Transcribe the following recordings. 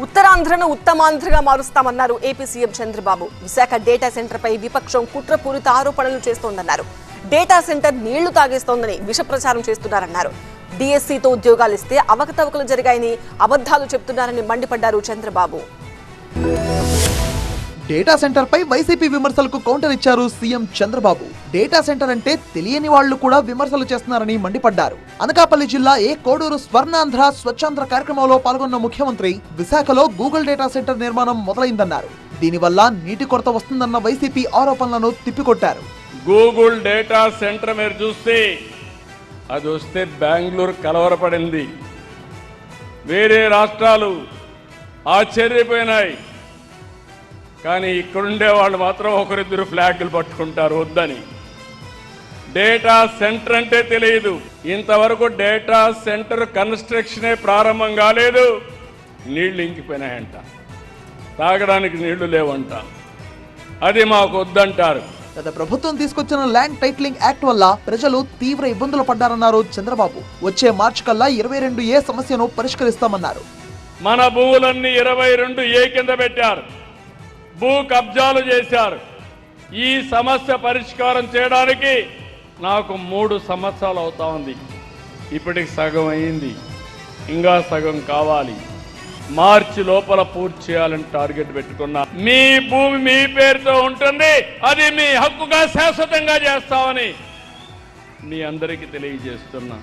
ఉత్తరాంధ్రను ఉత్తమాంధ్రగా మారుస్తామన్నారు AP CM Chandrababu. Visakha data center పై విపక్షం కుట్రపూరిత ఆరోపణలు చేస్తోందన్నారు. డేటా సెంటర్ నీళ్లు తాగేస్తోందని విష ప్రచారం చేస్తున్నారన్నారు. డిఎస్సీతో ఉద్యోగాలు ఇస్తే అవకతవకలు జరిగాయని అబద్ధాలు చెప్తున్నారని మండిపడ్డారు చంద్రబాబు. డేటా సెంటర్ పై వైసీపీ విమర్శలకు కౌంటర్ ఇచ్చారు సీఎం చంద్రబాబు. డేటా సెంటర్ అంటే తెలియని వాళ్లు కూడా విమర్శలు చేస్తున్నారని మండిపడ్డారు. అనకాపల్లి జిల్లా కోడూరు స్వర్ణాంధ్ర స్వచ్ఛాంధ్ర కార్యక్రమంలో పాల్గొన్న ముఖ్యమంత్రి విశాఖలో గూగుల్ డేటా సెంటర్ నిర్మాణం మొదలైందన్నారు. దీనివల్ల నీటి కొరత వస్తుందన్న వైసీపీ ఆరోపణలను తిప్పికొట్టారు. గూగుల్ డేటా సెంటర్ మీరు చూస్తే అది వస్తే బెంగళూరు కలవరపడింది. వేరే రాష్ట్రాలు ఆశ్చర్యపోయినాయి. కానీ ఇక్కడుండే వాళ్ళు మాత్రం ఒకరిద్దరు ఫ్లాగులు పట్టుకుంటారు వద్దని. డేటా సెంటర్ అంటే తెలియదు. ఇంతవరకు డేటా సెంటర్ కన్స్ట్రక్షనే ప్రారంభం కాలేదు. నీళ్లు ఇంకిపోయినాయంట, తాగడానికి నీళ్లు లేవంట. అది మాకు వద్దంటారు. గత ప్రభుత్వం తీసుకొచ్చిన ల్యాండ్ టైటిలింగ్ యాక్ట్ వల్ల ప్రజలు తీవ్ర ఇబ్బందులు పడ్డారన్నారు చంద్రబాబు. వచ్చే మార్చి కల్లా 22A సమస్యను పరిష్కరిస్తామన్నారు. మన భూములన్నీ 22A కింద పెట్టారు, భూ కబ్జాలు చేశారు. ఈ సమస్య పరిష్కారం చేయడానికి నాకు 3 సంవత్సరాలు అవుతా ఉంది. ఇప్పటికి సగం అయింది, ఇంకా సగం కావాలి. మార్చి లోపల పూర్తి చేయాలని టార్గెట్ పెట్టుకున్నా. మీ భూమి మీ పేరుతో ఉంటుంది, అది మీ హక్కుగా శాశ్వతంగా చేస్తామని మీ అందరికీ తెలియజేస్తున్నా.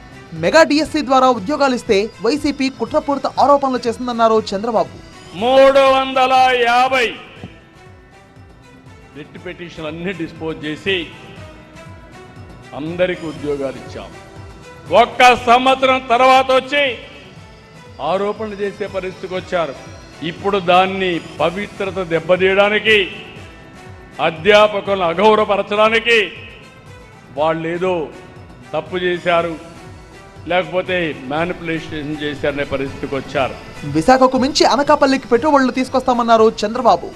మెగా డిఎస్సీ ద్వారా ఉద్యోగాలు ఇస్తే వైసీపీ కుట్రపూరిత ఆరోపణలు చేస్తుందన్నారు చంద్రబాబు. 350 రిట్ పిటిషన్లు అన్ని డిస్పోజ్ చేసి అందరికీ ఉద్యోగాలు ఇచ్చాం. 1 సంవత్సరం తర్వాత వచ్చి ఆరోపణలు చేసే పరిస్థితికి వచ్చారు. ఇప్పుడు దాన్ని పవిత్రత దెబ్బతీయడానికి, అధ్యాపకులను అగౌరవపరచడానికి వాళ్ళు ఏదో తప్పు చేశారు, లేకపోతే మ్యానిపులేషన్ చేశారనే పరిస్థితికి వచ్చారు. విశాఖకు మించి అనకాపల్లికి పెట్టుబడులు తీసుకొస్తామన్నారు చంద్రబాబు.